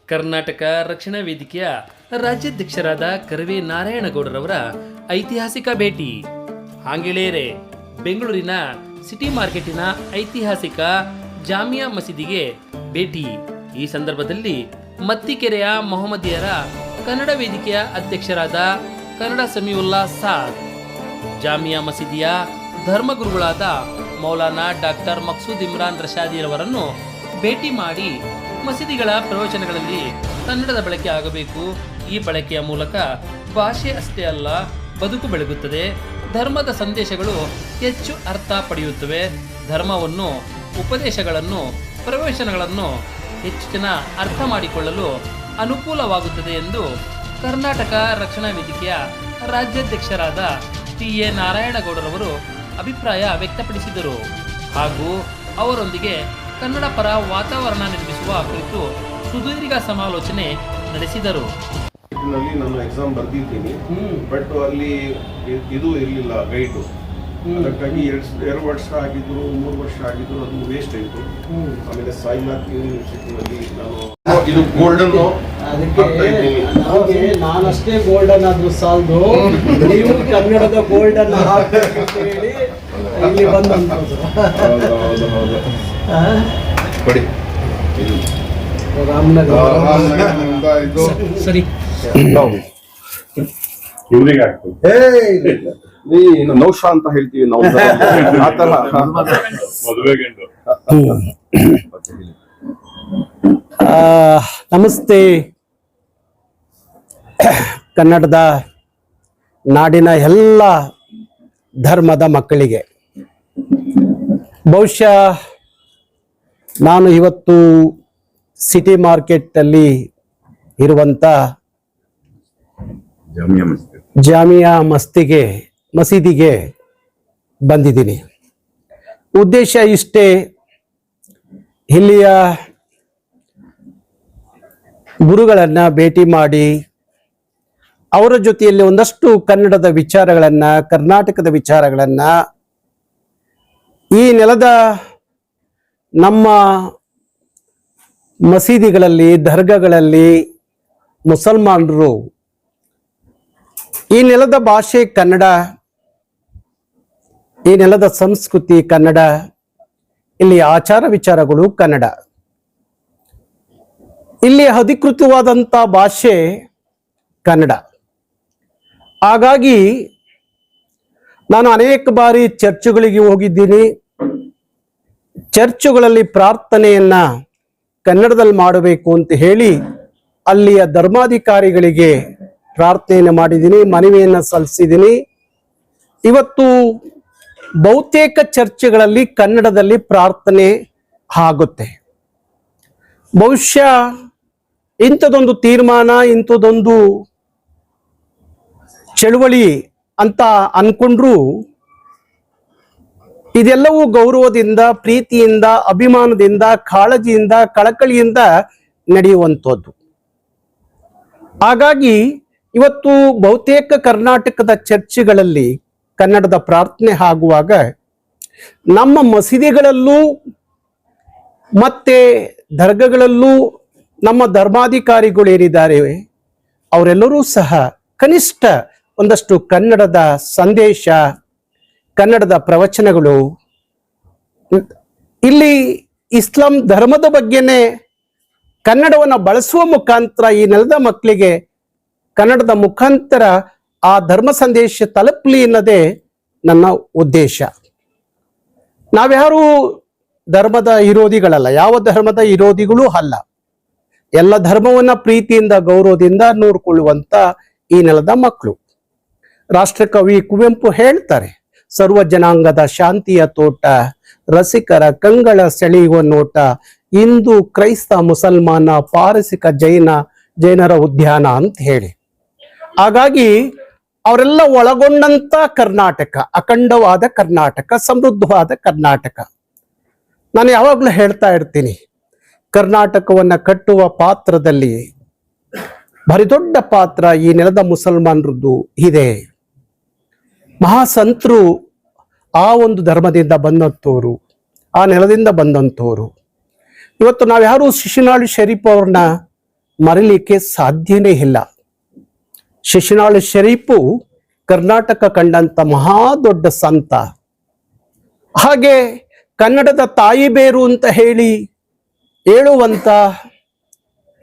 ಕರ್ನಾಟಕ ರಕ್ಷಣಾ ವೇದಿಕೆಯ ರಾಜ್ಯಾಧ್ಯಕ್ಷರಾದ ಕರವೇ ನಾರಾಯಣಗೌಡರವರ ಐತಿಹಾಸಿಕ ಭೇಟಿ. ಹಾಂಗೆಳೆಯರೆ, ಬೆಂಗಳೂರಿನ ಸಿಟಿ ಮಾರ್ಕೆಟಿನ ಐತಿಹಾಸಿಕ ಜಾಮಿಯಾ ಮಸೀದಿಗೆ ಭೇಟಿ. ಈ ಸಂದರ್ಭದಲ್ಲಿ ಮತ್ತಿಕೆರೆಯ ಮೊಹಮ್ಮದಿಯರ ಕನ್ನಡ ವೇದಿಕೆಯ ಅಧ್ಯಕ್ಷರಾದ ಕನ್ನಡ ಸಮೀವುಲ್ಲಾ ಸಾದ್, ಜಾಮಿಯಾ ಮಸೀದಿಯ ಧರ್ಮಗುರುಗಳಾದ ಮೌಲಾನಾ ಡಾಕ್ಟರ್ ಮಕ್ಸೂದ್ ಇಮ್ರಾನ್ ರಶಾದಿರವರನ್ನು ಭೇಟಿ ಮಾಡಿ ಮಸೀದಿಗಳ ಪ್ರವಚನಗಳಲ್ಲಿ ಕನ್ನಡದ ಬಳಕೆ ಆಗಬೇಕು. ಈ ಬಳಕೆಯ ಮೂಲಕ ಭಾಷೆ ಅಷ್ಟೇ ಅಲ್ಲ, ಬದುಕು ಬೆಳಗುತ್ತದೆ. ಧರ್ಮದ ಸಂದೇಶಗಳು ಹೆಚ್ಚು ಅರ್ಥ ಪಡೆಯುತ್ತವೆ. ಧರ್ಮವನ್ನು, ಉಪದೇಶಗಳನ್ನು, ಪ್ರವಚನಗಳನ್ನು ಹೆಚ್ಚು ಜನ ಅರ್ಥ ಮಾಡಿಕೊಳ್ಳಲು ಅನುಕೂಲವಾಗುತ್ತದೆ ಎಂದು ಕರ್ನಾಟಕ ರಕ್ಷಣಾ ವೇದಿಕೆಯ ರಾಜ್ಯಾಧ್ಯಕ್ಷರಾದ ಟಿ.ಎ. ನಾರಾಯಣಗೌಡರವರು ಅಭಿಪ್ರಾಯ ವ್ಯಕ್ತಪಡಿಸಿದರು. ಹಾಗೂ ಅವರೊಂದಿಗೆ ಕನ್ನಡ ಪರ ವಾತಾವರಣ ನಿರ್ಮಿಸುವ ಕುರಿತು ಸುದೀರ್ಘ ಸಮಾಲೋಚನೆ ನಡೆಸಿದರು. ನಾನು ಎಕ್ಸಾಮ್ ಬರ್ದಿದ್ದೀನಿ, ಬಟ್ ಅಲ್ಲಿ ಇದು ಇರಲಿಲ್ಲ ಗೈಡು. ಅದಕ್ಕಾಗಿ 2 ವರ್ಷ ಆಗಿದ್ರು, 3 ವರ್ಷ ಆಗಿದ್ರು, ಅದು ವೇಸ್ಟ್ ಆಯಿತು. ಆಮೇಲೆ ಸಾಯಿನಾಥ್ ಯೂನಿವರ್ಸಿಟಿನಲ್ಲಿ ನಾನು ಇದು ಗೋಲ್ಡನ್ ಅದಕ್ಕೆ ನಾನಷ್ಟೇ ಗೋಲ್ಡನ್ ಆದ್ರೂ ಸಾಲದು, ನೀವು ಕನ್ನಡದ ಗೋಲ್ಡನ್ ಹಾಕಬೇಕು ಹೇಳಿ ಇಲ್ಲಿ ಬಂದಂಥದ್ದು. ಸರಿ, ಇವರಿಗೆ ನೌಶ ಅಂತ ಹೇಳ್ತೀವಿ ನಾವು. ನಮಸ್ತೆ. ಕನ್ನಡದ ನಾಡಿನ ಎಲ್ಲ ಧರ್ಮದ ಮಕ್ಕಳಿಗೆ ಬಹುಶಃ ನಾನು ಇವತ್ತು ಸಿಟಿ ಮಾರ್ಕೆಟಲ್ಲಿ ಇರುವಂಥ ಜಾಮಿಯಾ ಮಸೀದಿಗೆ ಬಂದಿದ್ದೀನಿ. ಉದ್ದೇಶ ಇಷ್ಟೇ, ಇಲ್ಲಿಯ ಗುರುಗಳನ್ನು ಭೇಟಿ ಮಾಡಿ ಅವರ ಜೊತೆಯಲ್ಲಿ ಒಂದಷ್ಟು ಕನ್ನಡದ ವಿಚಾರಗಳನ್ನು, ಕರ್ನಾಟಕದ ವಿಚಾರಗಳನ್ನು, ಈ ನೆಲದ ನಮ್ಮ ಮಸೀದಿಗಳಲ್ಲಿ, ದರ್ಗಾಗಳಲ್ಲಿ ಮುಸಲ್ಮಾನರು ಈ ನೆಲದ ಭಾಷೆ ಕನ್ನಡ, ಈ ನೆಲದ ಸಂಸ್ಕೃತಿ ಕನ್ನಡ, ಇಲ್ಲಿ ಆಚಾರ ವಿಚಾರಗಳು ಕನ್ನಡ, ಇಲ್ಲಿ ಅಧಿಕೃತವಾದಂಥ ಭಾಷೆ ಕನ್ನಡ. ಹಾಗಾಗಿ ನಾನು ಅನೇಕ ಬಾರಿ ಚರ್ಚುಗಳಿಗೆ ಹೋಗಿದ್ದೀನಿ. ಚರ್ಚುಗಳಲ್ಲಿ ಪ್ರಾರ್ಥನೆಯನ್ನ ಕನ್ನಡದಲ್ಲಿ ಮಾಡಬೇಕು ಅಂತ ಹೇಳಿ ಅಲ್ಲಿಯ ಧರ್ಮಾಧಿಕಾರಿಗಳಿಗೆ ಪ್ರಾರ್ಥನೆಯನ್ನು ಮಾಡಿದ್ದೀನಿ, ಮನವಿಯನ್ನು ಸಲ್ಲಿಸಿದ್ದೀನಿ. ಇವತ್ತು ಬಹುತೇಕ ಚರ್ಚ್ಗಳಲ್ಲಿ ಕನ್ನಡದಲ್ಲಿ ಪ್ರಾರ್ಥನೆ ಆಗುತ್ತೆ. ಬಹುಶಃ ಇಂಥದೊಂದು ತೀರ್ಮಾನ, ಇಂಥದೊಂದು ಚಳುವಳಿ ಅಂತ ಅನ್ಕೊಂಡ್ರು ಇದೆಲ್ಲವೂ ಗೌರವದಿಂದ, ಪ್ರೀತಿಯಿಂದ, ಅಭಿಮಾನದಿಂದ, ಕಾಳಜಿಯಿಂದ, ಕಳಕಳಿಯಿಂದ ನಡೆಯುವಂಥದ್ದು. ಹಾಗಾಗಿ ಇವತ್ತು ಬಹುತೇಕ ಕರ್ನಾಟಕದ ಚರ್ಚ್ಗಳಲ್ಲಿ ಕನ್ನಡದ ಪ್ರಾರ್ಥನೆ ಆಗುವಾಗ ನಮ್ಮ ಮಸೀದಿಗಳಲ್ಲೂ ಮತ್ತೆ ದರ್ಗಾಗಳಲ್ಲೂ ನಮ್ಮ ಧರ್ಮಾಧಿಕಾರಿಗಳು ಏನಿದ್ದಾರೆ ಅವರೆಲ್ಲರೂ ಸಹ ಕನಿಷ್ಠ ಒಂದಷ್ಟು ಕನ್ನಡದ ಸಂದೇಶ, ಕನ್ನಡದ ಪ್ರವಚನಗಳು, ಇಲ್ಲಿ ಇಸ್ಲಾಂ ಧರ್ಮದ ಬಗ್ಗೆನೇ ಕನ್ನಡವನ್ನು ಬಳಸುವ ಮುಖಾಂತರ ಈ ನೆಲದ ಮಕ್ಕಳಿಗೆ ಕನ್ನಡದ ಮುಖಾಂತರ ಆ ಧರ್ಮ ಸಂದೇಶ ತಲುಪಲಿ ಅನ್ನೋದೇ ನನ್ನ ಉದ್ದೇಶ. ನಾವ್ಯಾರು ಧರ್ಮದ ವಿರೋಧಿಗಳಲ್ಲ, ಯಾವ ಧರ್ಮದ ವಿರೋಧಿಗಳೂ ಅಲ್ಲ. ಎಲ್ಲ ಧರ್ಮವನ್ನ ಪ್ರೀತಿಯಿಂದ, ಗೌರವದಿಂದ ನೋಡಿಕೊಳ್ಳುವಂತ ಈ ನೆಲದ ಮಕ್ಕಳು. ರಾಷ್ಟ್ರಕವಿ ಕುವೆಂಪು ಹೇಳ್ತಾರೆ, ಸರ್ವ ಜನಾಂಗದ ಶಾಂತಿಯ ತೋಟ, ರಸಿಕರ ಕಂಗಳ ಸೆಳೆಯುವ ನೋಟ, ಹಿಂದೂ ಕ್ರೈಸ್ತ ಮುಸಲ್ಮಾನ ಪಾರಸಿಕ ಜೈನರ ಉದ್ಯಾನ ಅಂತ ಹೇಳಿ. ಹಾಗಾಗಿ ಅವರೆಲ್ಲ ಒಳಗೊಂಡಂತ ಕರ್ನಾಟಕ, ಅಖಂಡವಾದ ಕರ್ನಾಟಕ, ಸಮೃದ್ಧವಾದ ಕರ್ನಾಟಕ. ನಾನು ಯಾವಾಗಲೂ ಹೇಳ್ತಾ ಇರ್ತೀನಿ, ಕರ್ನಾಟಕವನ್ನ ಕಟ್ಟುವ ಪಾತ್ರದಲ್ಲಿ ಭಾರಿ ದೊಡ್ಡ ಪಾತ್ರ ಈ ನೆಲದ ಮುಸಲ್ಮಾನರದ್ದು ಇದೆ. ಮಹಾಸಂತರು ಆ ಒಂದು ಧರ್ಮದಿಂದ ಬಂದಂಥವ್ರು, ಆ ನೆಲದಿಂದ ಬಂದಂಥವ್ರು. ಇವತ್ತು ನಾವ್ಯಾರು ಶಿಶುನಾಳ ಶರೀಫ್ ಅವ್ರನ್ನ ಮರೀಲಿಕ್ಕೆ ಸಾಧ್ಯನೇ ಇಲ್ಲ. ಶಿಶುನಾಳ ಶರೀಫು ಕರ್ನಾಟಕ ಕಂಡಂತ ಮಹಾ ದೊಡ್ಡ ಸಂತ. ಹಾಗೆ ಕನ್ನಡದ ತಾಯಿ ಬೇರು ಅಂತ ಹೇಳುವಂತ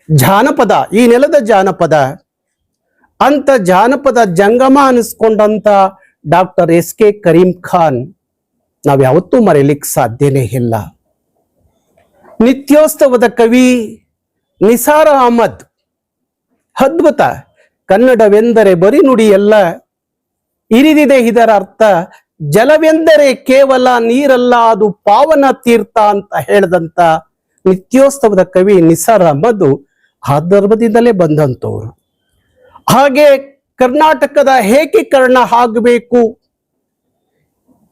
ಜಾನಪದ, ಈ ನೆಲದ ಜಾನಪದ ಅಂತ ಜಾನಪದ ಜಂಗಮ ಅನಿಸ್ಕೊಂಡಂತ ಡಾಕ್ಟರ್ ಎಸ್.ಕೆ. ಕರೀಂ ಖಾನ್ ನಾವು ಯಾವತ್ತೂ ಮರೆಯಲಿಕ್ಕೆ ಸಾಧ್ಯನೇ ಇಲ್ಲ. ನಿತ್ಯೋತ್ಸವದ ಕವಿ ನಿಸಾರ್ ಅಹಮದ್, ಅದ್ಭುತ. ಕನ್ನಡವೆಂದರೆ ಬರೀ ನುಡಿಯಲ್ಲ, ಇರಿದಿದೆ ಇದರ ಅರ್ಥ, ಜಲವೆಂದರೆ ಕೇವಲ ನೀರಲ್ಲ, ಅದು ಪಾವನ ತೀರ್ಥ ಅಂತ ಹೇಳಿದಂತ ನಿತ್ಯೋತ್ಸವದ ಕವಿ ನಿಸಾರ್ ಅಹಮದ್ ಆ ಧರ್ಮದಿಂದಲೇ ಬಂದಂತವ್ರು. ಹಾಗೆ ಕರ್ನಾಟಕದ ಏಕೀಕರಣ ಆಗಬೇಕು,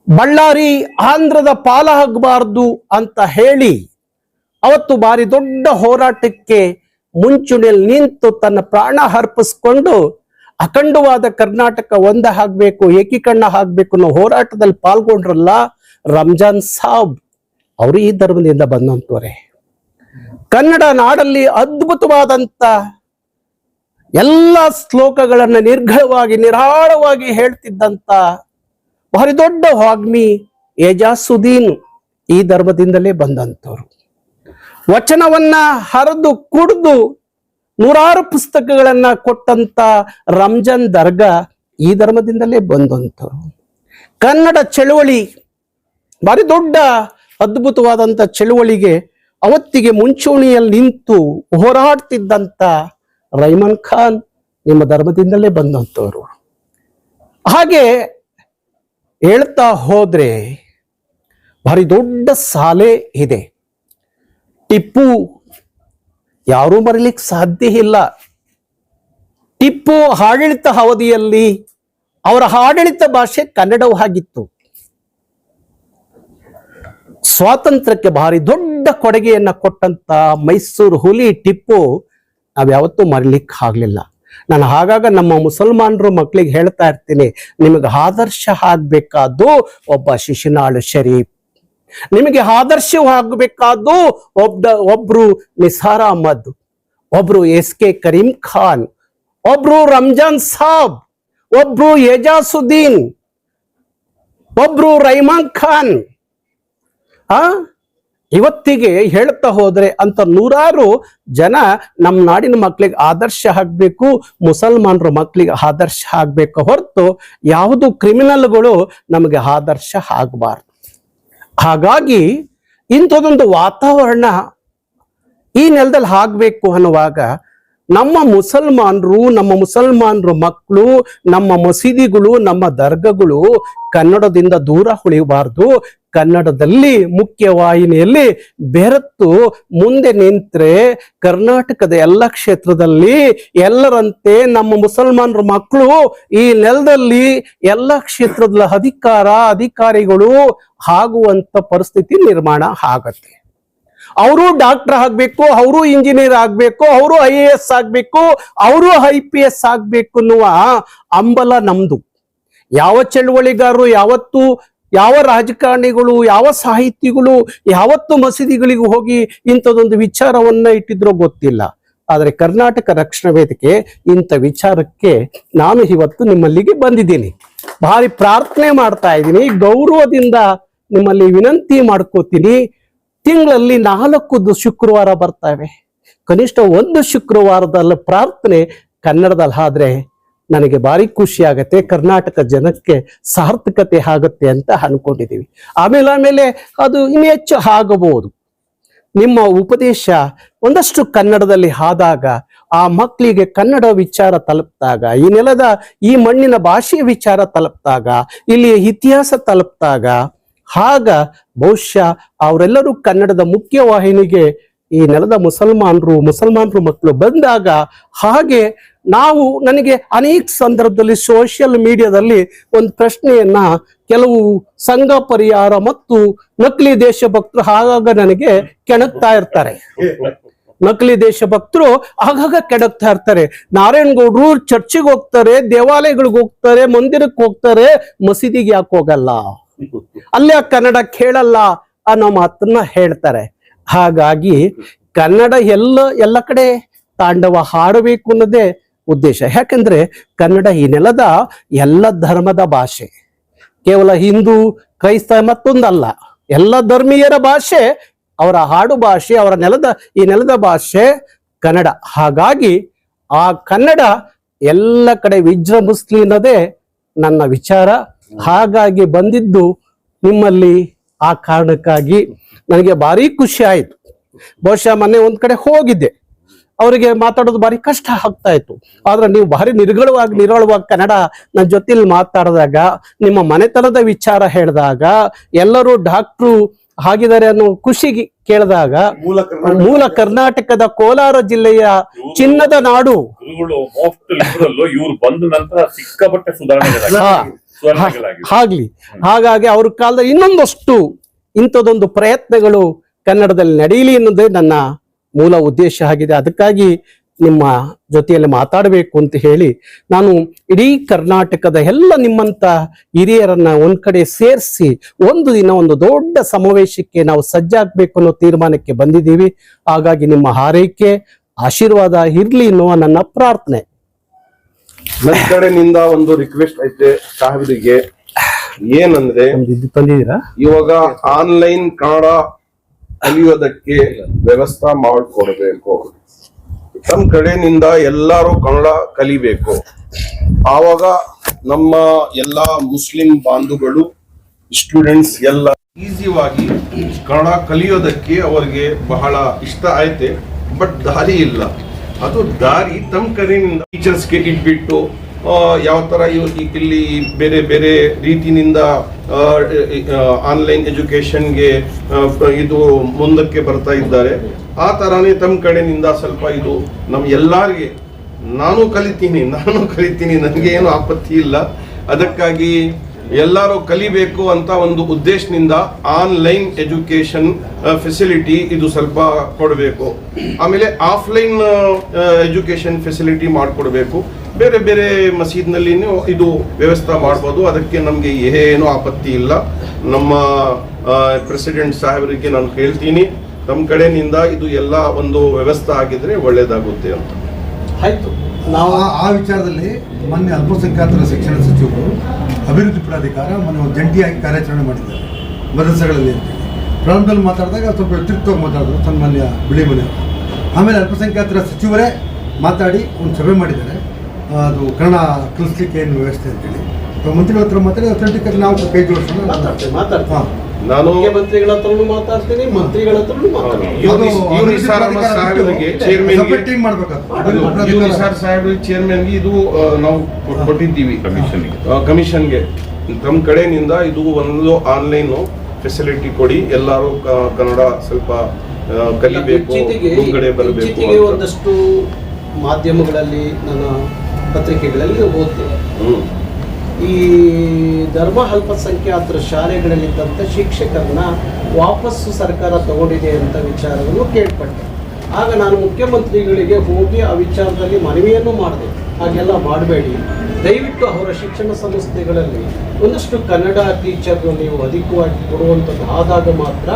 ಬಳ್ಳಾರಿ ಆಂಧ್ರದ ಪಾಲಾಗಬಾರ್ದು ಅಂತ ಹೇಳಿ ಅವತ್ತು ಭಾರಿ ದೊಡ್ಡ ಹೋರಾಟಕ್ಕೆ ಮುಂಚೂಣಿಯಲ್ಲಿ ನಿಂತು ತನ್ನ ಪ್ರಾಣ ಅರ್ಪಿಸ್ಕೊಂಡು ಅಖಂಡವಾದ ಕರ್ನಾಟಕ ಒಂದಾಗಬೇಕು, ಏಕೀಕರಣ ಆಗ್ಬೇಕು ಅನ್ನೋ ಹೋರಾಟದಲ್ಲಿ ಪಾಲ್ಗೊಂಡ್ರಲ್ಲ ರಂಜಾನ್ ಸಾಬ್, ಅವರು ಈ ಧರ್ಮದಿಂದ ಬಂದಂತವರೇ. ಕನ್ನಡ ನಾಡಲ್ಲಿ ಅದ್ಭುತವಾದಂತ ಎಲ್ಲ ಶ್ಲೋಕಗಳನ್ನ ನಿರ್ಘಳವಾಗಿ ನಿರಾಳವಾಗಿ ಹೇಳ್ತಿದ್ದಂತ ಭಾರಿ ದೊಡ್ಡ ವಾಗ್ಮಿ ಏಜಾಸುದ್ದೀನ್ ಈ ಧರ್ಮದಿಂದಲೇ ಬಂದಂತವ್ರು. ವಚನವನ್ನ ಹರಿದು ಕುಡಿದು ನೂರಾರು ಪುಸ್ತಕಗಳನ್ನ ಕೊಟ್ಟಂತ ರಂಜಾನ್ ದರ್ಗಾ ಈ ಧರ್ಮದಿಂದಲೇ ಬಂದಂತವ್ರು. ಕನ್ನಡ ಚಳುವಳಿ ಭಾರಿ ದೊಡ್ಡ ಅದ್ಭುತವಾದಂತ ಚಳುವಳಿಗೆ ಅವತ್ತಿಗೆ ಮುಂಚೂಣಿಯಲ್ಲಿ ನಿಂತು ಹೋರಾಡ್ತಿದ್ದಂತ ರೈಮನ್ ಖಾನ್ ನಿಮ್ಮ ಧರ್ಮದಿಂದಲೇ ಬಂದಂತವ್ರು. ಹಾಗೆ ಹೇಳ್ತಾ ಹೋದ್ರೆ ಭಾರಿ ದೊಡ್ಡ ಸಾಲೆ ಇದೆ. ಟಿಪ್ಪು ಯಾರೂ ಮರೀಲಿಕ್ಕೆ ಸಾಧ್ಯ ಇಲ್ಲ. ಟಿಪ್ಪು ಆಡಳಿತ ಅವಧಿಯಲ್ಲಿ ಅವರ ಆಡಳಿತ ಭಾಷೆ ಕನ್ನಡವಾಗಿತ್ತು. ಸ್ವಾತಂತ್ರ್ಯಕ್ಕೆ ಭಾರಿ ದೊಡ್ಡ ಕೊಡುಗೆಯನ್ನ ಕೊಟ್ಟಂತ ಮೈಸೂರು ಹುಲಿ ಟಿಪ್ಪು ನಾವ್ಯಾವತ್ತೂ ಮರೀಲಿಕ್ಕೆ ಆಗ್ಲಿಲ್ಲ. ನಾನು ಆಗಾಗ ನಮ್ಮ ಮುಸಲ್ಮಾನರು ಮಕ್ಕಳಿಗೆ ಹೇಳ್ತಾ ಇರ್ತೀನಿ, ನಿಮಗೆ ಆದರ್ಶ ಆಗ್ಬೇಕಾದ್ದು ಒಬ್ಬ ಶಿಶುನಾಳ ಶರೀಫ್, ನಿಮಗೆ ಆದರ್ಶವಾಗಬೇಕಾದ್ದು ಒಬ್ರು ನಿಸಾರ್ ಅಹಮದ್, ಒಬ್ರು ಎಸ್.ಕೆ. ಕರೀಂ ಖಾನ್, ಒಬ್ರು ರಂಜಾನ್ ಸಾಬ್, ಒಬ್ರು ಏಜಾಸುದ್ದೀನ್, ಒಬ್ರು ರೈಮಾನ್ ಖಾನ್. ಇವತ್ತಿಗೆ ಹೇಳ್ತಾ ಹೋದ್ರೆ ಅಂತ ನೂರಾರು ಜನ ನಮ್ಮ ನಾಡಿನ ಮಕ್ಕಳಿಗೆ ಆದರ್ಶ ಆಗ್ಬೇಕು, ಮುಸಲ್ಮಾನರ ಮಕ್ಕಳಿಗೆ ಆದರ್ಶ ಆಗ್ಬೇಕು ಹೊರತು ಯಾವುದು ಕ್ರಿಮಿನಲ್ಗಳು ನಮಗೆ ಆದರ್ಶ ಆಗಬಾರ್ದು. ಹಾಗಾಗಿ ಇಂಥದೊಂದು ವಾತಾವರಣ ಈ ನೆಲದಲ್ಲಿ ಆಗ್ಬೇಕು ಅನ್ನುವಾಗ ನಮ್ಮ ಮುಸಲ್ಮಾನರು ಮಕ್ಕಳು, ನಮ್ಮ ಮಸೀದಿಗಳು, ನಮ್ಮ ದರ್ಗಗಳು ಕನ್ನಡದಿಂದ ದೂರ ಉಳಿಯಬಾರ್ದು. ಕನ್ನಡದಲ್ಲಿ ಮುಖ್ಯವಾಹಿನಿಯಲ್ಲಿ ಬೆರೆತು ಮುಂದೆ ನಿಂತ್ರೆ ಕರ್ನಾಟಕದ ಎಲ್ಲ ಕ್ಷೇತ್ರದಲ್ಲಿ ಎಲ್ಲರಂತೆ ನಮ್ಮ ಮುಸಲ್ಮಾನರ ಮಕ್ಕಳು ಈ ನೆಲದಲ್ಲಿ ಎಲ್ಲ ಕ್ಷೇತ್ರದ ಅಧಿಕಾರಿಗಳು ಆಗುವಂತ ಪರಿಸ್ಥಿತಿ ನಿರ್ಮಾಣ ಆಗತ್ತೆ. ಅವರು ಡಾಕ್ಟರ್ ಆಗ್ಬೇಕು, ಅವರು ಇಂಜಿನಿಯರ್ ಆಗ್ಬೇಕು, ಅವರು IAS ಆಗ್ಬೇಕು, ಅವರು IPS ಆಗ್ಬೇಕು ಅನ್ನುವ ಹಂಬಲ ನಮ್ದು. ಯಾವ ಚಳುವಳಿಗಾರರು ಯಾವತ್ತು, ಯಾವ ರಾಜಕಾರಣಿಗಳು, ಯಾವ ಸಾಹಿತಿಗಳು ಯಾವತ್ತು ಮಸೀದಿಗಳಿಗೂ ಹೋಗಿ ಇಂಥದೊಂದು ವಿಚಾರವನ್ನ ಇಟ್ಟಿದ್ರೋ ಗೊತ್ತಿಲ್ಲ. ಆದರೆ ಕರ್ನಾಟಕ ರಕ್ಷಣಾ ವೇದಿಕೆ ಇಂಥ ವಿಚಾರಕ್ಕೆ ನಾನು ಇವತ್ತು ನಿಮ್ಮಲ್ಲಿಗೆ ಬಂದಿದ್ದೀನಿ. ಭಾರಿ ಪ್ರಾರ್ಥನೆ ಮಾಡ್ತಾ ಇದ್ದೀನಿ, ಗೌರವದಿಂದ ನಿಮ್ಮಲ್ಲಿ ವಿನಂತಿ ಮಾಡ್ಕೋತೀನಿ. ತಿಂಗಳಲ್ಲಿ 4 ಶುಕ್ರವಾರ ಬರ್ತವೆ, ಕನಿಷ್ಠ 1 ಶುಕ್ರವಾರದಲ್ಲಿ ಪ್ರಾರ್ಥನೆ ಕನ್ನಡದಲ್ಲಿ ಆದ್ರೆ ನನಗೆ ಭಾರಿ ಖುಷಿ ಆಗತ್ತೆ, ಕರ್ನಾಟಕ ಜನಕ್ಕೆ ಸಾರ್ಥಕತೆ ಆಗುತ್ತೆ ಅಂತ ಅನ್ಕೊಂಡಿದೀವಿ. ಆಮೇಲೆ ಅದು ಇನ್ನೂ ಹೆಚ್ಚು ಆಗಬಹುದು. ನಿಮ್ಮ ಉಪದೇಶ ಒಂದಷ್ಟು ಕನ್ನಡದಲ್ಲಿ ಆದಾಗ, ಆ ಮಕ್ಕಳಿಗೆ ಕನ್ನಡ ವಿಚಾರ ತಲುಪಿದಾಗ, ಈ ನೆಲದ ಈ ಮಣ್ಣಿನ ಭಾಷೆಯ ವಿಚಾರ ತಲುಪಿದಾಗ, ಇಲ್ಲಿ ಇತಿಹಾಸ ತಲುಪಿದಾಗ, ಆಗ ಬಹುಶಃ ಅವರೆಲ್ಲರೂ ಕನ್ನಡದ ಮುಖ್ಯವಾಹಿನಿಗೆ ಈ ನೆಲದ ಮುಸಲ್ಮಾನರು ಮಕ್ಕಳು ಬಂದಾಗ, ಹಾಗೆ ನನಗೆ ಅನೇಕ ಸಂದರ್ಭದಲ್ಲಿ ಸೋಷಿಯಲ್ ಮೀಡಿಯಾದಲ್ಲಿ ಒಂದು ಪ್ರಶ್ನೆಯನ್ನ ಕೆಲವು ಸಂಘ ಪರಿಹಾರ ಮತ್ತು ನಕಲಿ ದೇಶಭಕ್ತರು ಆಗಾಗ ನನಗೆ ಕೆಣಕ್ತಾ ಇರ್ತಾರೆ. ನಕಲಿ ದೇಶಭಕ್ತರು ಆಗಾಗ ಕೆಣಕ್ತಾ ಇರ್ತಾರೆ. ನಾರಾಯಣಗೌಡರು ಚರ್ಚಿಗೆ ಹೋಗ್ತಾರೆ, ದೇವಾಲಯಗಳಿಗೆ ಹೋಗ್ತಾರೆ, ಮಂದಿರಕ್ಕೆ ಹೋಗ್ತಾರೆ, ಮಸೀದಿಗೆ ಯಾಕೆ ಹೋಗಲ್ಲ, ಅಲ್ಲೇ ಕನ್ನಡ ಕೇಳಲ್ಲ ಅನ್ನೋ ಮಾತನ್ನ ಹೇಳ್ತಾರೆ. ಹಾಗಾಗಿ ಕನ್ನಡ ಎಲ್ಲ ಕಡೆ ತಾಂಡವ ಹಾಡಬೇಕು ಅನ್ನೋದೇ ಉದ್ದೇಶ. ಯಾಕಂದ್ರೆ ಕನ್ನಡ ಈ ನೆಲದ ಎಲ್ಲ ಧರ್ಮದ ಭಾಷೆ, ಕೇವಲ ಹಿಂದೂ ಕ್ರೈಸ್ತ ಮತ್ತೊಂದಲ್ಲ, ಎಲ್ಲ ಧರ್ಮೀಯರ ಭಾಷೆ, ಅವರ ಹಾಡು ಭಾಷೆ, ಅವರ ಈ ನೆಲದ ಭಾಷೆ ಕನ್ನಡ. ಹಾಗಾಗಿ ಆ ಕನ್ನಡ ಎಲ್ಲ ಕಡೆ ವಿಜೃಂಭಿಸ್ಲಿ ಅನ್ನೋದೇ ನನ್ನ ವಿಚಾರ. ಹಾಗಾಗಿ ಬಂದಿದ್ದು ನಿಮ್ಮಲ್ಲಿ ಆ ಕಾರಣಕ್ಕಾಗಿ ನನಗೆ ಭಾರಿ ಖುಷಿ ಆಯ್ತು. ಬಹುಶಃ ಮೊನ್ನೆ ಒಂದ್ ಕಡೆ ಹೋಗಿದ್ದೆ, ಅವರಿಗೆ ಮಾತಾಡೋದು ಭಾರಿ ಕಷ್ಟ ಆಗ್ತಾ ಇತ್ತು. ಆದ್ರೆ ನೀವು ಭಾರಿ ನಿರಳವಾಗಿ ಕನ್ನಡ ನನ್ನ ಜೊತೆಲಿ ಮಾತಾಡಿದಾಗ, ನಿಮ್ಮ ಮನೆತನದ ವಿಚಾರ ಹೇಳಿದಾಗ, ಎಲ್ಲರೂ ಡಾಕ್ಟ್ರು ಆಗಿದ್ದಾರೆ ಅನ್ನೋ ಖುಷಿಗೆ ಕೇಳಿದಾಗ, ಮೂಲ ಕರ್ನಾಟಕದ ಕೋಲಾರ ಜಿಲ್ಲೆಯ ಚಿನ್ನದ ನಾಡು, ಇವ್ರು ಬಂದ ನಂತರ ಸಿಕ್ಕಾಪಟ್ಟೆ ಸುಧಾರಣೆಗಳಾಗಿವೆ. ಹಾಗಾಗಿ ಅವ್ರ ಕಾಲದ ಇನ್ನೊಂದಷ್ಟು ಇಂಥದೊಂದು ಪ್ರಯತ್ನಗಳು ಕನ್ನಡದಲ್ಲಿ ನಡೆಯಲಿ ಅನ್ನೋದೇ ನನ್ನ ಮೂಲ ಉದ್ದೇಶ ಆಗಿದೆ. ಅದಕ್ಕಾಗಿ ನಿಮ್ಮ ಜೊತೆಯಲ್ಲಿ ಮಾತಾಡಬೇಕು ಅಂತ ಹೇಳಿ ನಾನು ಇಡೀ ಕರ್ನಾಟಕದ ಎಲ್ಲ ನಿಮ್ಮಂತ ಹಿರಿಯರನ್ನ ಒಂದ್ ಕಡೆ ಸೇರಿಸಿ ಒಂದು ದಿನ ಒಂದು ದೊಡ್ಡ ಸಮಾವೇಶಕ್ಕೆ ನಾವು ಸಜ್ಜಾಗಬೇಕು ಅನ್ನೋ ತೀರ್ಮಾನಕ್ಕೆ ಬಂದಿದ್ದೀವಿ. ಹಾಗಾಗಿ ನಿಮ್ಮ ಹಾರೈಕೆ ಆಶೀರ್ವಾದ ಇರ್ಲಿ ಅನ್ನುವ ನನ್ನ ಪ್ರಾರ್ಥನೆ. ನನ್ನ ಕಡೆನಿಂದ ಒಂದು ರಿಕ್ವೆಸ್ಟ್ ಐತೆ ಸಾಹೇಬರಿಗೆ, ಏನಂದ್ರೆ ತಂದಿದ್ದೀರಾ, ಇವಾಗ ಆನ್ಲೈನ್ ಕನ್ನಡ ಕಲಿಯೋದಕ್ಕೆ ವ್ಯವಸ್ಥೆ ಮಾಡಿಕೊಡ್ಬೇಕು. ನಮ್ಮ ಕಡೆನಿಂದ ಎಲ್ಲರೂ ಕನ್ನಡ ಕಲಿಬೇಕು. ಆವಾಗ ನಮ್ಮ ಎಲ್ಲ ಮುಸ್ಲಿಂ ಬಾಂಧುಗಳು, ಸ್ಟೂಡೆಂಟ್ಸ್ ಎಲ್ಲ ಈಸಿಯಾಗಿ ಕನ್ನಡ ಕಲಿಯೋದಕ್ಕೆ ಅವರಿಗೆ ಬಹಳ ಇಷ್ಟ ಐತೆ. ಬಟ್ ದಾರಿ ಇಲ್ಲ. ಅದು ದಾರಿ ತಮ್ಮ ಕಡೆಯಿಂದ ಟೀಚರ್ಸ್ಗೆ ಇಟ್ಬಿಟ್ಟು ಯಾವ ತರ ಇಲ್ಲಿ ಬೇರೆ ಬೇರೆ ರೀತಿನಿಂದ ಆನ್ಲೈನ್ ಎಜುಕೇಶನ್ಗೆ ಇದು ಮುಂದಕ್ಕೆ ಬರ್ತಾ ಇದ್ದಾರೆ. ಆ ತರಾನೇ ತಮ್ಮ ಕಡೆಯಿಂದ ಸ್ವಲ್ಪ ಇದು ನಮ್ ಎಲ್ಲಾರಿಗೆ, ನಾನು ಕಲಿತೀನಿ, ನನಗೆ ಏನು ಆಪತ್ತಿ ಇಲ್ಲ. ಅದಕ್ಕಾಗಿ ಎಲ್ಲರೂ ಕಲಿಬೇಕು ಅಂತ ಒಂದು ಉದ್ದೇಶದಿಂದ ಆನ್ಲೈನ್ ಎಜುಕೇಶನ್ ಫೆಸಿಲಿಟಿ ಇದು ಸ್ವಲ್ಪ ಕೊಡಬೇಕು. ಆಮೇಲೆ ಆಫ್ಲೈನ್ ಎಜುಕೇಶನ್ ಫೆಸಿಲಿಟಿ ಮಾಡಿಕೊಡ್ಬೇಕು. ಬೇರೆ ಬೇರೆ ಮಸೀದ್ನಲ್ಲಿ ಇದು ವ್ಯವಸ್ಥೆ ಮಾಡ್ಬೋದು. ಅದಕ್ಕೆ ನಮಗೆ ಏನು ಆಪತ್ತಿ ಇಲ್ಲ. ನಮ್ಮ ಪ್ರೆಸಿಡೆಂಟ್ ಸಾಹೇಬರಿಗೆ ನಾನು ಹೇಳ್ತೀನಿ, ನಮ್ಮ ಕಡೆಯಿಂದ ಇದು ಎಲ್ಲ ಒಂದು ವ್ಯವಸ್ಥೆ ಆಗಿದ್ರೆ ಒಳ್ಳೇದಾಗುತ್ತೆ ಅಂತ. ಆಯ್ತು. ನಾವು ಆ ವಿಚಾರದಲ್ಲಿ ಮೊನ್ನೆ ಅಲ್ಪಸಂಖ್ಯಾತರ ಶಿಕ್ಷಣ ಸಚಿವರು ಅಭಿವೃದ್ಧಿ ಪ್ರಾಧಿಕಾರ ಮೊನ್ನೆ ಒಂದು ಜಂಟಿಯಾಗಿ ಕಾರ್ಯಾಚರಣೆ ಮಾಡಿದ್ದಾರೆ ಮದರಸೆಗಳಲ್ಲಿ. ಪ್ರಾರಂಭದಲ್ಲಿ ಮಾತಾಡಿದಾಗ ಸ್ವಲ್ಪ ವ್ಯತಿರಿಕ್ತವಾಗಿ ಮಾತಾಡಿದ್ರು ಸನ್ಮಾನ್ಯ ಬಿಳಿ ಮನೆ. ಆಮೇಲೆ ಅಲ್ಪಸಂಖ್ಯಾತರ ಸಚಿವರೇ ಮಾತಾಡಿ ಒಂದು ಸಭೆ ಮಾಡಿದ್ದಾರೆ, ಅದು ಕನ್ನಡ ಕಲಿಸ್ಲಿಕ್ಕೆ ಏನು ವ್ಯವಸ್ಥೆ ಅಂತೇಳಿ. ಮಂತ್ರಿಗಳ ಹತ್ರ ಮಾತಾಡಿ ಅಥೆಂಟಿಕಲಿ ನಾವು ಕೈ ಜೋಡಿಸೋಣ. ಮಾತಾಡ್ತೀನಿ, ನಾನು ಮುಖ್ಯಮಂತ್ರಿಗಳ ಹತ್ರನೂ ಮಾತಾಡ್ತೀನಿ, ಮಂತ್ರಿಗಳ ಹತ್ರನೂ ಮಾತಾಡ್ತೀನಿ. ಚೇರ್ಮನ್ಗೆ ಇದು ನಾವು ಕೊಟ್ಟಿದ್ದೀವಿ ಕಮಿಷನ್ಗೆ. ತಮ್ಮ ಕಡೆಯಿಂದ ಇದು ಒಂದು ಆನ್ಲೈನ್ ಫೆಸಿಲಿಟಿ ಕೊಡಿ, ಎಲ್ಲರೂ ಕನ್ನಡ ಸ್ವಲ್ಪ ಕಲಿಬೇಕು, ಮುಂಗಡೆ ಬರಬೇಕು. ಒಂದಷ್ಟು ಮಾಧ್ಯಮಗಳಲ್ಲಿ, ನನ್ನ ಪತ್ರಿಕೆಗಳಲ್ಲಿ ಓದ್ತೇವೆ, ಈ ಧರ್ಮ ಅಲ್ಪಸಂಖ್ಯಾತರ ಶಾಲೆಗಳಲ್ಲಿದ್ದಂಥ ಶಿಕ್ಷಕರನ್ನ ವಾಪಸ್ಸು ಸರ್ಕಾರ ತಗೊಂಡಿದೆ ಅಂತ ವಿಚಾರವನ್ನು ಕೇಳ್ಪಟ್ಟೆ. ಆಗ ನಾನು ಮುಖ್ಯಮಂತ್ರಿಗಳಿಗೆ ಹೋಗಿ ಆ ವಿಚಾರದಲ್ಲಿ ಮನವಿಯನ್ನು ಮಾಡಿದೆ, ಹಾಗೆಲ್ಲ ಮಾಡಬೇಡಿ, ದಯವಿಟ್ಟು ಅವರ ಶಿಕ್ಷಣ ಸಂಸ್ಥೆಗಳಲ್ಲಿ ಒಂದಷ್ಟು ಕನ್ನಡ ಟೀಚರ್ಗಳು ನೀವು ಅಧಿಕವಾಗಿ ಕೊಡುವಂಥದ್ದು ಆದಾಗ ಮಾತ್ರ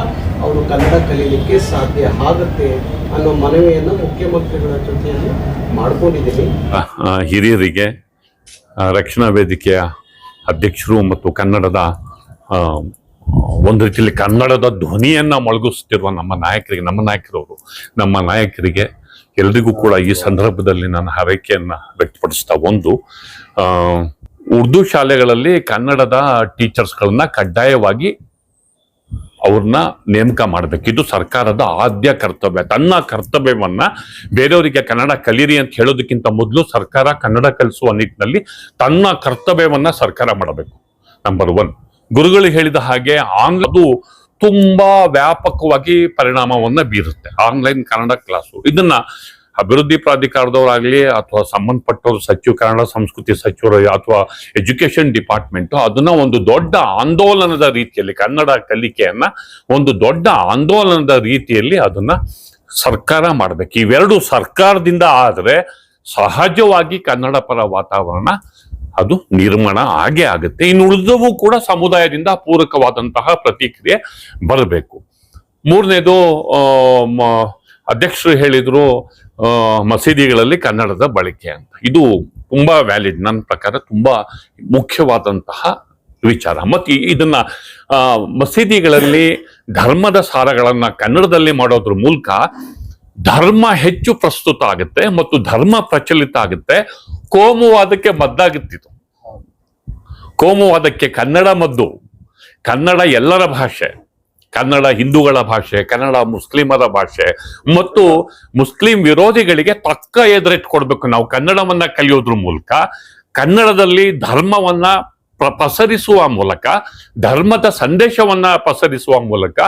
ಅವರು ಕನ್ನಡ ಕಲೀಲಿಕ್ಕೆ ಸಾಧ್ಯ ಆಗುತ್ತೆ ಅನ್ನೋ ಮನವಿಯನ್ನು ಮುಖ್ಯಮಂತ್ರಿಗಳ ಜೊತೆಯಲ್ಲಿ ಮಾಡ್ಕೊಂಡಿದ್ದೀನಿ. ಹಿರಿಯರಿಗೆ, ರಕ್ಷಣಾ ವೇದಿಕೆಯ ಅಧ್ಯಕ್ಷರು ಮತ್ತು ಕನ್ನಡದ ಒಂದು ರೀತಿಯಲ್ಲಿ ಕನ್ನಡದ ಧ್ವನಿಯನ್ನ ಮೊಳಗಿಸ್ತಿರುವ ನಮ್ಮ ನಾಯಕರಿಗೆ ಎಲ್ರಿಗೂ ಕೂಡ ಈ ಸಂದರ್ಭದಲ್ಲಿ ನನ್ನ ಹಾರೈಕೆಯನ್ನ ವ್ಯಕ್ತಪಡಿಸ್ತಾ, ಒಂದು ಉರ್ದು ಶಾಲೆಗಳಲ್ಲಿ ಕನ್ನಡದ ಟೀಚರ್ಸ್ಗಳನ್ನ ಕಡ್ಡಾಯವಾಗಿ ಅವ್ರನ್ನ ನೇಮಕ ಮಾಡಬೇಕು. ಇದು ಸರ್ಕಾರದ ಆದ್ಯ ಕರ್ತವ್ಯ. ತನ್ನ ಕರ್ತವ್ಯವನ್ನ ಬೇರೆಯವರಿಗೆ ಕನ್ನಡ ಕಲೀರಿ ಅಂತ ಹೇಳೋದಕ್ಕಿಂತ ಮೊದಲು ಸರ್ಕಾರ ಕನ್ನಡ ಕಲಿಸುವ ನಿಟ್ಟಿನಲ್ಲಿ ತನ್ನ ಕರ್ತವ್ಯವನ್ನ ಸರ್ಕಾರ ಮಾಡಬೇಕು. ನಂಬರ್ 1. ಗುರುಗಳು ಹೇಳಿದ ಹಾಗೆ ಅದು ತುಂಬಾ ವ್ಯಾಪಕವಾಗಿ ಪರಿಣಾಮವನ್ನ ಬೀರುತ್ತೆ, ಆನ್ಲೈನ್ ಕನ್ನಡ ಕ್ಲಾಸು. ಇದನ್ನ ಅಭಿವೃದ್ಧಿ ಪ್ರಾಧಿಕಾರದವರಾಗ್ಲಿ ಅಥವಾ ಸಂಬಂಧಪಟ್ಟವರು ಕನ್ನಡ ಸಂಸ್ಕೃತಿ ಸಚಿವರು ಅಥವಾ ಎಜುಕೇಶನ್ ಡಿಪಾರ್ಟ್ಮೆಂಟ್ ಅದನ್ನ ಒಂದು ದೊಡ್ಡ ಆಂದೋಲನದ ರೀತಿಯಲ್ಲಿ, ಕನ್ನಡ ಕಲಿಕೆಯನ್ನ ಒಂದು ದೊಡ್ಡ ಆಂದೋಲನದ ರೀತಿಯಲ್ಲಿ ಅದನ್ನ ಸರ್ಕಾರ ಮಾಡ್ಬೇಕು. ಇವೆರಡು ಸರ್ಕಾರದಿಂದ ಆದ್ರೆ ಸಹಜವಾಗಿ ಕನ್ನಡ ಪರ ವಾತಾವರಣ ಅದು ನಿರ್ಮಾಣ ಆಗೇ ಆಗುತ್ತೆ. ಇನ್ನು ಉಳಿದವು ಕೂಡ ಸಮುದಾಯದಿಂದ ಪೂರಕವಾದಂತಹ ಪ್ರತಿಕ್ರಿಯೆ ಬರಬೇಕು. 3ನೇದು, ಅಧ್ಯಕ್ಷರು ಹೇಳಿದ್ರು ಮಸೀದಿಗಳಲ್ಲಿ ಕನ್ನಡದ ಬಳಕೆ ಅಂತ. ಇದು ತುಂಬಾ ವ್ಯಾಲಿಡ್, ನನ್ನ ಪ್ರಕಾರ ತುಂಬಾ ಮುಖ್ಯವಾದಂತಹ ವಿಚಾರ. ಮತ್ತೆ ಇದನ್ನ ಮಸೀದಿಗಳಲ್ಲಿ ಧರ್ಮದ ಸಾರಗಳನ್ನ ಕನ್ನಡದಲ್ಲಿ ಮಾಡೋದ್ರ ಮೂಲಕ ಧರ್ಮ ಹೆಚ್ಚು ಪ್ರಸ್ತುತ ಆಗುತ್ತೆ ಮತ್ತು ಧರ್ಮ ಪ್ರಚಲಿತ ಆಗುತ್ತೆ. ಕೋಮುವಾದಕ್ಕೆ ಮದ್ದಾಗುತ್ತಿತ್ತು. ಕೋಮುವಾದಕ್ಕೆ ಕನ್ನಡ ಮದ್ದು. ಕನ್ನಡ ಎಲ್ಲರ ಭಾಷೆ, ಕನ್ನಡ ಹಿಂದೂಗಳ ಭಾಷೆ, ಕನ್ನಡ ಮುಸ್ಲಿಮರ ಭಾಷೆ, ಮತ್ತು ಮುಸ್ಲಿಂ ವಿರೋಧಿಗಳಿಗೆ ತಕ್ಕ ಎದುರಿಟ್ಕೊಡ್ಬೇಕು. ನಾವು ಕನ್ನಡವನ್ನ ಕಲಿಯೋದ್ರ ಮೂಲಕ, ಕನ್ನಡದಲ್ಲಿ ಧರ್ಮವನ್ನ ಪಸರಿಸುವ ಮೂಲಕ, ಧರ್ಮದ ಸಂದೇಶವನ್ನ ಪಸರಿಸುವ ಮೂಲಕ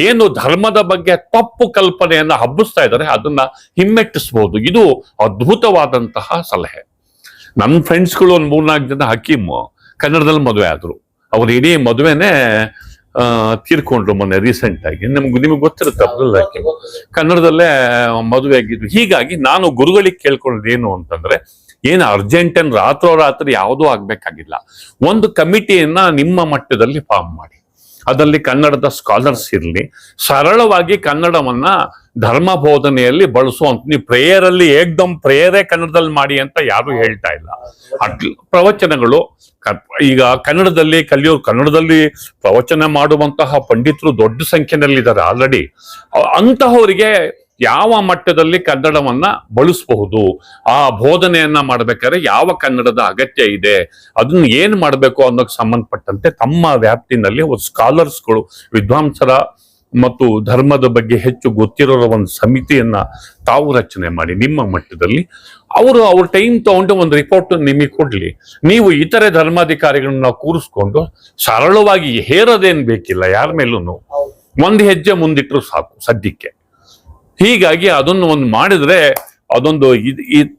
ಏನು ಧರ್ಮದ ಬಗ್ಗೆ ತಪ್ಪು ಕಲ್ಪನೆಯನ್ನ ಹಬ್ಬಿಸ್ತಾ ಇದ್ದಾರೆ ಅದನ್ನ ಹಿಮ್ಮೆಟ್ಟಿಸಬಹುದು. ಇದು ಅದ್ಭುತವಾದಂತಹ ಸಲಹೆ. ನನ್ನ ಫ್ರೆಂಡ್ಸ್ಗಳು ಒಂದು 3-4 ಜನ ಹಕೀಮ್ ಕನ್ನಡದಲ್ಲಿ ಮದುವೆ ಆದ್ರು. ಅವ್ರ ಇಡೀ ಮದುವೆನೇ ತೀರ್ಕೊಂಡ್ರು ಮೊನ್ನೆ ರೀಸೆಂಟ್ ಆಗಿ. ನಿಮಗೆ ಗೊತ್ತಿರುತ್ತೆ, ಅಬ್ದುಲ್ ಹಕೀಮ್ ಕನ್ನಡದಲ್ಲೇ ಮದುವೆ ಆಗಿದ್ರು. ಹೀಗಾಗಿ ನಾನು ಗುರುಗಳಿಗೆ ಕೇಳ್ಕೊಳ್ಳೋದು ಏನು ಅಂತಂದ್ರೆ, ಏನು ಅರ್ಜೆಂಟ್ ರಾತ್ರೋರಾತ್ರಿ ಯಾವುದೂ ಆಗ್ಬೇಕಾಗಿಲ್ಲ. ಒಂದು ಕಮಿಟಿಯನ್ನ ನಿಮ್ಮ ಮಟ್ಟದಲ್ಲಿ ಫಾರ್ಮ್ ಮಾಡಿ, ಅದರಲ್ಲಿ ಕನ್ನಡದ ಸ್ಕಾಲರ್ಸ್ ಇರಲಿ, ಸರಳವಾಗಿ ಕನ್ನಡವನ್ನ ಧರ್ಮ ಬೋಧನೆಯಲ್ಲಿ ಬಳಸುವಂತ. ನೀವು ಪ್ರೇಯರಲ್ಲಿ ಏಕ್ದಮ್ ಪ್ರೇಯರೇ ಕನ್ನಡದಲ್ಲಿ ಮಾಡಿ ಅಂತ ಯಾರು ಹೇಳ್ತಾ ಇಲ್ಲ. ಪ್ರವಚನಗಳು ಈಗ ಕನ್ನಡದಲ್ಲಿ ಕನ್ನಡದಲ್ಲಿ ಪ್ರವಚನ ಮಾಡುವಂತಹ ಪಂಡಿತರು ದೊಡ್ಡ ಸಂಖ್ಯೆಯಲ್ಲಿದ್ದಾರೆ ಆಲ್ರೆಡಿ. ಅಂತಹವರಿಗೆ ಯಾವ ಮಟ್ಟದಲ್ಲಿ ಕನ್ನಡವನ್ನ ಬಳಸಬಹುದು, ಆ ಬೋಧನೆಯನ್ನ ಮಾಡ್ಬೇಕಾದ್ರೆ ಯಾವ ಕನ್ನಡದ ಅಗತ್ಯ ಇದೆ, ಅದನ್ನ ಏನ್ ಮಾಡ್ಬೇಕು ಅನ್ನೋಕೆ ಸಂಬಂಧಪಟ್ಟಂತೆ ತಮ್ಮ ವ್ಯಾಪ್ತಿನಲ್ಲಿ ಸ್ಕಾಲರ್ಸ್ಗಳು, ವಿದ್ವಾಂಸರ ಮತ್ತು ಧರ್ಮದ ಬಗ್ಗೆ ಹೆಚ್ಚು ಗೊತ್ತಿರೋರ ಒಂದು ಸಮಿತಿಯನ್ನ ತಾವು ರಚನೆ ಮಾಡಿ ನಿಮ್ಮ ಮಟ್ಟದಲ್ಲಿ. ಅವ್ರ ಟೈಮ್ ತಗೊಂಡು ಒಂದು ರಿಪೋರ್ಟ್ ನಿಮಗೆ ಕೊಡ್ಲಿ. ನೀವು ಇತರೆ ಧರ್ಮಾಧಿಕಾರಿಗಳನ್ನ ಕೂರಿಸ್ಕೊಂಡು ಸರಳವಾಗಿ ಹೇರೋದೇನ್ ಬೇಕಿಲ್ಲ, ಯಾರ ಮೇಲೂ ಒಂದು ಹೆಜ್ಜೆ ಮುಂದಿಟ್ರು ಸಾಕು ಸದ್ಯಕ್ಕೆ. ಹೀಗಾಗಿ ಅದನ್ನು ಒಂದು ಮಾಡಿದ್ರೆ ಅದೊಂದು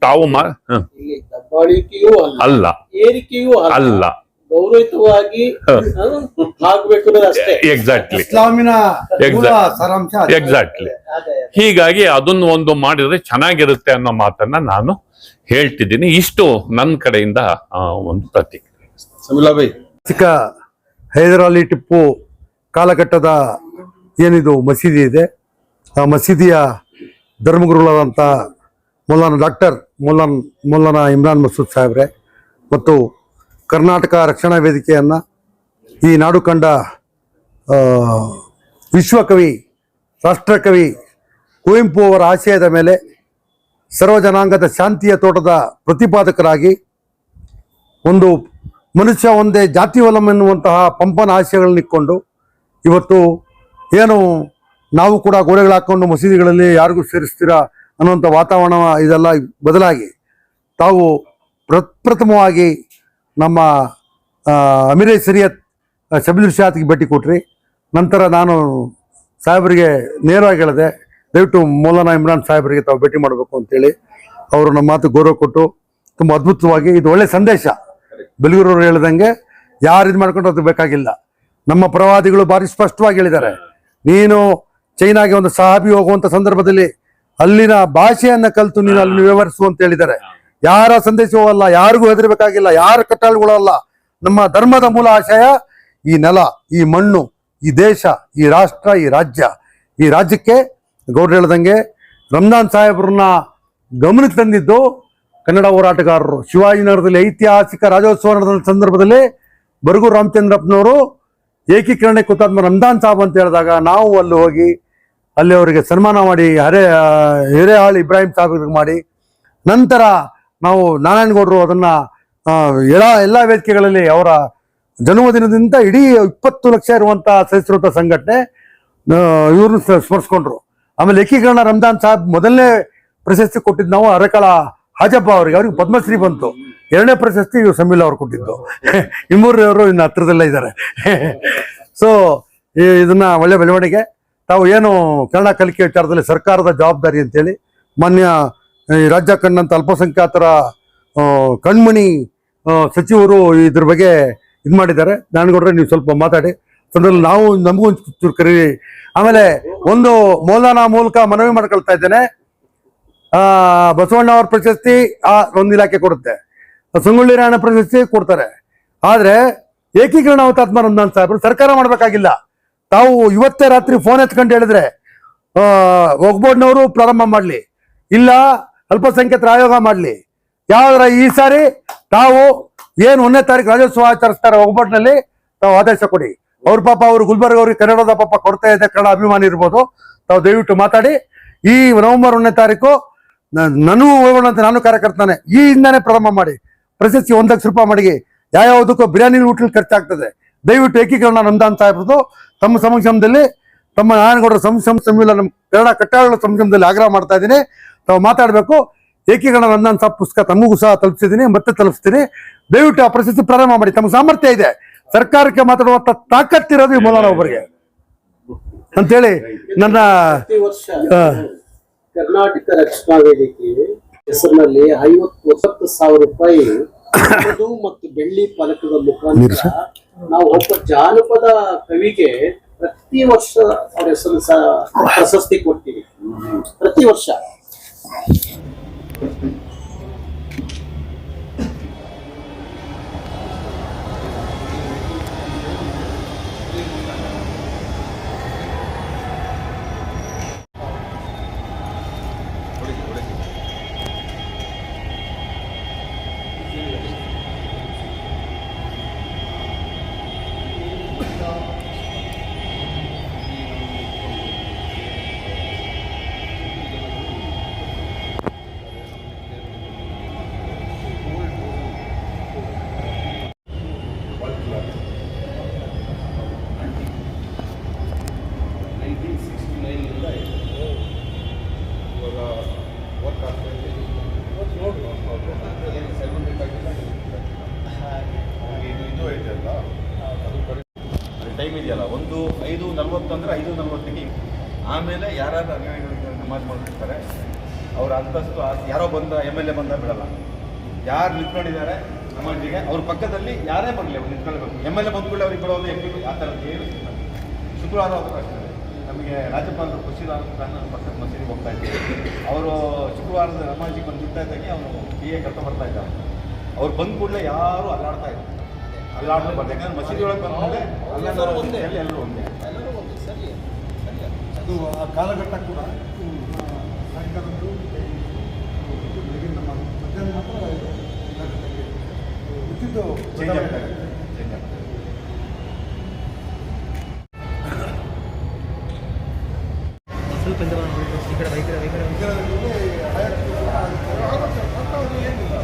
ತಾವು ದಬ್ಬಾಳಿಕೆಯೂ ಅಲ್ಲ, ಏರಿಕೆಯೂ ಅಲ್ಲ, ಗೌರವಯುತವಾಗಿ ಆಗ್ಬೇಕು ಅಷ್ಟೇ. ಎಕ್ಸಾಕ್ಟ್ಲಿ, ಇಸ್ಲಾಮಿನ ಸಾರಾಂಶ ಎಕ್ಸಾಕ್ಟ್ಲಿ. ಹೀಗಾಗಿ ಅದನ್ನು ಒಂದು ಮಾಡಿದ್ರೆ ಚೆನ್ನಾಗಿರುತ್ತೆ ಅನ್ನೋ ಮಾತನ್ನ ನಾನು ಹೇಳ್ತಿದ್ದೀನಿ. ಇಷ್ಟು ನನ್ನ ಕಡೆಯಿಂದ ಒಂದು ಪ್ರತಿಕ್ರಿಯೆ. ಸಮಿಲಾಬೈ, ಚಿಕ್ಕ ಹೈದರ್ ಅಲಿ ಟಿಪ್ಪು ಕಾಲಘಟ್ಟದ ಏನಿದು ಮಸೀದಿ ಇದೆ, ಆ ಮಸೀದಿಯ ಧರ್ಮಗುರುಗಳಾದಂಥ ಮೌಲಾನಾ ಇಮ್ರಾನ್ ಮಸೂದ್ ಸಾಹೇಬ್ರೆ ಮತ್ತು ಕರ್ನಾಟಕ ರಕ್ಷಣಾ ವೇದಿಕೆಯನ್ನು ಈ ನಾಡು ಕಂಡ ವಿಶ್ವಕವಿ, ರಾಷ್ಟ್ರಕವಿ ಕುವೆಂಪು ಅವರ ಆಶಯದ ಮೇಲೆ ಸರ್ವ ಜನಾಂಗದ ಶಾಂತಿಯ ತೋಟದ ಪ್ರತಿಪಾದಕರಾಗಿ ಒಂದು ಮನುಷ್ಯ ಒಂದೇ ಜಾತಿವಲಂ ಎನ್ನುವಂತಹ ಪಂಪನ ಆಶಯಗಳನ್ನಿಕ್ಕೊಂಡು ಇವತ್ತು ಏನು ನಾವು ಕೂಡ ಗೋಡೆಗಳು ಹಾಕ್ಕೊಂಡು ಮಸೀದಿಗಳಲ್ಲಿ ಯಾರಿಗೂ ಸೇರಿಸ್ತೀರಾ ಅನ್ನುವಂಥ ವಾತಾವರಣ ಇದೆಲ್ಲ ಬದಲಾಗಿ ತಾವು ಪ್ರಪ್ರಥಮವಾಗಿ ನಮ್ಮ ಅಮೀರೆ ಶರಿಯತ್ ಶಬೀಲ್ ಶಾತ್ಗೆ ಭೇಟಿ ಕೊಟ್ರಿ. ನಂತರ ನಾನು ಸಾಹೇಬರಿಗೆ ನೇರವಾಗಿ ಹೇಳಿದೆ, ದಯವಿಟ್ಟು ಮೌಲಾನಾ ಇಮ್ರಾನ್ ಸಾಹೇಬರಿಗೆ ತಾವು ಭೇಟಿ ಮಾಡಬೇಕು ಅಂತೇಳಿ. ಅವರು ನಮ್ಮ ಮಾತು ಗೌರವ ಕೊಟ್ಟು ತುಂಬ ಅದ್ಭುತವಾಗಿ, ಇದು ಒಳ್ಳೆ ಸಂದೇಶ. ಬೆಲಗೂರವರು ಹೇಳಿದಂಗೆ ಯಾರು ಇದು ಮಾಡ್ಕೊಂಡು ಅದು ಬೇಕಾಗಿಲ್ಲ. ನಮ್ಮ ಪ್ರವಾದಿಗಳು ಭಾರಿ ಸ್ಪಷ್ಟವಾಗಿ ಹೇಳಿದ್ದಾರೆ, ನೀನು ಚೈನಾಗೆ ಒಂದು ಸಹಾಬಿ ಹೋಗುವಂತ ಸಂದರ್ಭದಲ್ಲಿ ಅಲ್ಲಿನ ಭಾಷೆಯನ್ನ ಕಲಿತು ನೀನು ಅಲ್ಲಿ ವ್ಯವಹರಿಸು ಅಂತ ಹೇಳಿದ್ದಾರೆ. ಯಾರ ಸಂದೇಶವೂ ಅಲ್ಲ, ಯಾರಿಗೂ ಹೆದರಬೇಕಾಗಿಲ್ಲ, ಯಾರ ಕಟ್ಟಳೆಗಳಲ್ಲ. ನಮ್ಮ ಧರ್ಮದ ಮೂಲ ಆಶಯ ಈ ನೆಲ, ಈ ಮಣ್ಣು, ಈ ದೇಶ, ಈ ರಾಷ್ಟ್ರ, ಈ ರಾಜ್ಯ. ಈ ರಾಜ್ಯಕ್ಕೆ ಗೌಡ್ರು ಹೇಳ್ದಂಗೆ ರಂಜಾನ್ ಸಾಹೇಬ್ರನ್ನ ಗಮನಕ್ಕೆ ತಂದಿದ್ದು ಕನ್ನಡ ಹೋರಾಟಗಾರರು. ಶಿವಾಜಿನಗರದಲ್ಲಿ ಐತಿಹಾಸಿಕ ರಾಜ್ಯೋತ್ಸವ ನಡೆದ ಸಂದರ್ಭದಲ್ಲಿ ಬರಗೂರು ರಾಮಚಂದ್ರಪ್ಪನವರು ಏಕೀಕರಣಕ್ಕೆ ಹುತಾತ್ಮ ರಂಜಾನ್ ಸಾಹೇಬ್ ಅಂತ ಹೇಳಿದಾಗ ನಾವು ಅಲ್ಲಿ ಹೋಗಿ ಅಲ್ಲಿ ಅವರಿಗೆ ಸನ್ಮಾನ ಮಾಡಿ ಹಿರೇಹಾಳ್ ಇಬ್ರಾಹಿಂ ಸಾಹೇಬ್ರಿಗೆ ಮಾಡಿ, ನಂತರ ನಾವು ನಾರಾಯಣಗೌಡರು ಅದನ್ನು ಎಲ್ಲ ವೇದಿಕೆಗಳಲ್ಲಿ ಅವರ ಜನ್ಮದಿನದಿಂದ ಇಡೀ 20 ಲಕ್ಷ ಇರುವಂಥ ಸಹಿಷ್ಣುತ ಸಂಘಟನೆ ಇವ್ರನ್ನ ಸ್ಮರಿಸ್ಕೊಂಡ್ರು. ಆಮೇಲೆ ಏಕೀಕರಣ ರಂಜಾನ್ ಸಾಹೇಬ್ ಮೊದಲನೇ ಪ್ರಶಸ್ತಿ ಕೊಟ್ಟಿದ್ದು ನಾವು ಅರಕಳ ಹಾಜಪ್ಪ ಅವ್ರಿಗೆ ಪದ್ಮಶ್ರೀ ಬಂತು. 2ನೇ ಪ್ರಶಸ್ತಿ ಇವ್ರು ಸಮೀಲ್ ಅವ್ರು ಕೊಟ್ಟಿದ್ದು. ಇಮ್ಮೂರವರು ಇನ್ನು ಹತ್ರದಲ್ಲೇ ಇದ್ದಾರೆ. ಸೊ ಇದನ್ನ ಒಳ್ಳೆ ಬೆಳವಣಿಗೆ. ತಾವು ಏನು ಕನ್ನಡ ಕಲಿಕೆ ವಿಚಾರದಲ್ಲಿ ಸರ್ಕಾರದ ಜವಾಬ್ದಾರಿ ಅಂತೇಳಿ ಮಾನ್ಯ ರಾಜ್ಯ ಕಂಡಂಥ ಅಲ್ಪಸಂಖ್ಯಾತರ ಕಣ್ಮಣಿ ಸಚಿವರು ಇದ್ರ ಬಗ್ಗೆ ಇದು ಮಾಡಿದ್ದಾರೆ. ನಾನಗೌಡ್ರೆ ನೀವು ಸ್ವಲ್ಪ ಮಾತಾಡಿ ಸಂದರ್ಭದಲ್ಲಿ ನಾವು ನಮಗೂ ಒಂದು ಕರಿ. ಆಮೇಲೆ ಒಂದು ಮೌಲಾನಾ ಮೂಲಕ ಮನವಿ ಮಾಡ್ಕೊಳ್ತಾ ಇದ್ದೇನೆ, ಬಸವಣ್ಣ ಅವ್ರ ಪ್ರಶಸ್ತಿ ಒಂದು ಇಲಾಖೆ ಕೊಡುತ್ತೆ, ಸಂಗೊಳ್ಳಿ ರಾಯಣ್ಣ ಪ್ರಶಸ್ತಿ ಕೊಡ್ತಾರೆ. ಆದ್ರೆ ಏಕೀಕರಣ ಹುತಾತ್ಮ ರಂಜಾನ್ ಸಾಹೇಬ್ರು ಸರ್ಕಾರ ಮಾಡ್ಬೇಕಾಗಿಲ್ಲ. ತಾವು ಇವತ್ತೇ ರಾತ್ರಿ ಫೋನ್ ಎತ್ಕೊಂಡು ಹೇಳಿದ್ರೆ ಒಗ್ಬೋರ್ಡ್ನವರು ಪ್ರಾರಂಭ ಮಾಡ್ಲಿ, ಇಲ್ಲ ಅಲ್ಪಸಂಖ್ಯಾತರ ಆಯೋಗ ಮಾಡಲಿ. ಯಾವ್ದಾರ ಈ ಸಾರಿ ತಾವು ಏನು 1ನೇ ತಾರೀಕು ರಾಜ್ಯೋತ್ಸವ ಆಚರಿಸ್ತಾರೆ ಒಗ್ಗಟ್ಟಿನಲ್ಲಿ ತಾವು ಆದೇಶ ಕೊಡಿ. ಅವ್ರ ಪಾಪ ಅವ್ರು ಗುಲ್ಬರ್ಗ ಅವ್ರಿಗೆ ಕನ್ನಡದ ಪಾಪ ಕೊಡ್ತಾ ಇದೆ, ಕನ್ನಡ ಅಭಿಮಾನಿ ಇರ್ಬೋದು, ತಾವು ದಯವಿಟ್ಟು ಮಾತಾಡಿ. ಈ ನವೆಂಬರ್ 1ನೇ ತಾರೀಕು ನನಗೂ ಹೋಗೋಣ ಅಂತ ನಾನು ಕಾರ್ಯಕರ್ತನೇ, ಈ ಹಿಂದಾನೆ ಪ್ರಾರಂಭ ಮಾಡಿ ಪ್ರಶಸ್ತಿ 1 ಲಕ್ಷ ರೂಪಾಯಿ ಮಾಡಿ ಯಾವ್ಯಾವುದಕ್ಕೂ ಬಿರಿಯಾನಿ ಊಟಕ್ಕೆ ಖರ್ಚಾಗ್ತದೆ. ದಯವಿಟ್ಟು ಏಕೀಕರಣ ಅನುದಾನ ಸಾಹೇಬ್ರದು ತಮ್ಮ ಸಂಕ್ಷೇಮದಲ್ಲಿ, ತಮ್ಮ ನಾರಾಯಣಗೌಡರ ಸಂವಿಧಾನ ನಮ್ಮ ಕನ್ನಡ ಕಟ್ಟಾಳ ಸಂಕ್ಷೇಮದಲ್ಲಿ ಆಗ್ರಹ ಮಾಡ್ತಾ ಇದ್ದೀನಿ. ತಾವು ಮಾತಾಡಬೇಕು. ಏಕೀಕರಣ ಅನುದಾನ ಸಹ ಪುಸ್ತಕ ತಮಗೂ ಸಹ ತಲುಪಿಸಿದ್ದೀನಿ, ಮತ್ತೆ ತಲುಪಿಸ್ತೀನಿ. ದಯವಿಟ್ಟು ಆ ಪ್ರಶಸ್ತಿ ಪ್ರಾರಂಭ ಮಾಡಿ. ತಮ್ಮ ಸಾಮರ್ಥ್ಯ ಇದೆ, ಸರ್ಕಾರಕ್ಕೆ ಮಾತಾಡುವಂತ ತಾಕತ್ತಿರೋದು ಈ ಮೌಲಾನ ಒಬ್ಬರಿಗೆ ಅಂತೇಳಿ ನನ್ನ ಪ್ರತಿ ವರ್ಷ ಕರ್ನಾಟಕ ರಕ್ಷಣಾ ವೇದಿಕೆ ಹೆಸರಿನಲ್ಲಿ 50,000 ರೂಪಾಯಿ ನಗದು ಮತ್ತು ಬೆಳ್ಳಿ ಪದಕದ ಮುಖಾಂತರ ನಾವು ಒಬ್ಬ ಜಾನಪದ ಕವಿಗೆ ಪ್ರತಿ ವರ್ಷ ಅವ್ರ ಹೆಸರು ಪ್ರಶಸ್ತಿ ಕೊಡ್ತೀವಿ, ಪ್ರತಿ ವರ್ಷ. ಟೈಮ್ ಇದೆಯಲ್ಲ, 1:05:40 ಅಂದರೆ 5:40ಗೆ ಆಮೇಲೆ ಯಾರಾದ್ರೂ ಅನುಯಾಯಿಗಳಿಗೆ ನಮಾಜ್ ಮಾಡ್ತಿರ್ತಾರೆ, ಅವ್ರ ಅಂತಸ್ತು ಯಾರೋ ಬಂದ MLA ಬಂದ ಬಿಡಲ್ಲ. ಯಾರು ನಿಂತ್ಕೊಂಡಿದ್ದಾರೆ ನಮಾಜಿಗೆ ಅವ್ರ ಪಕ್ಕದಲ್ಲಿ ಯಾರೇ ಬರಲಿ ಅವ್ರು ನಿಂತ್ಕೊಳ್ಬೇಕು. MLA ಬಂದ್ಕೊಳ್ಳಿ ಅವ್ರಿಗೆ ಬಿಡೋದು MP ಆ ಥರದ್ದು ಏನು ಶುಕ್ರವಾರ ಹೋದ್ರೆ ಅಷ್ಟೇ. ನಮಗೆ ರಾಜ್ಯಪಾಲರು ಖುಷಿದ ಪಕ್ಕದ ಮಸೀದಿಗೆ ಹೋಗ್ತಾ ಇದ್ದೀವಿ. ಅವರು ಶುಕ್ರವಾರದ ನಮಾಜಿಗೆ ಬಂದು ಬಿಡ್ತಾ ಇದ್ದಾಗೆ ಅವರು PA ಕರ್ಕೊಂಡು ಬರ್ತಾ ಇದ್ದಾರೆ. ಅವ್ರು ಬಂದ ಕೂಡಲೇ ಯಾರು ಅಲ್ಲಾಡ್ತಾ ಇದ್ದಾರೆ, ಅಲ್ಲಾಡ್ತಾ ಬರ್ತಾರೆ. ಯಾಕಂದ್ರೆ ಮಸೀದಿ ಒಳಗೆ ಬಂದಮೇಲೆ ಎಲ್ಲರೂ ಒಂದೇ. ಅದು ಆ ಕಾಲಘಟ್ಟ ಕೂಡ ಸಾಯಂಕಾಲದ್ದು ಬೆಳಗಿನ ಮಧ್ಯಾಹ್ನ ಮಾತ್ರ ಉಚಿತ ಚೇಂಜ್ ಆಗ್ತಾರೆ. ಏನಿಲ್ಲ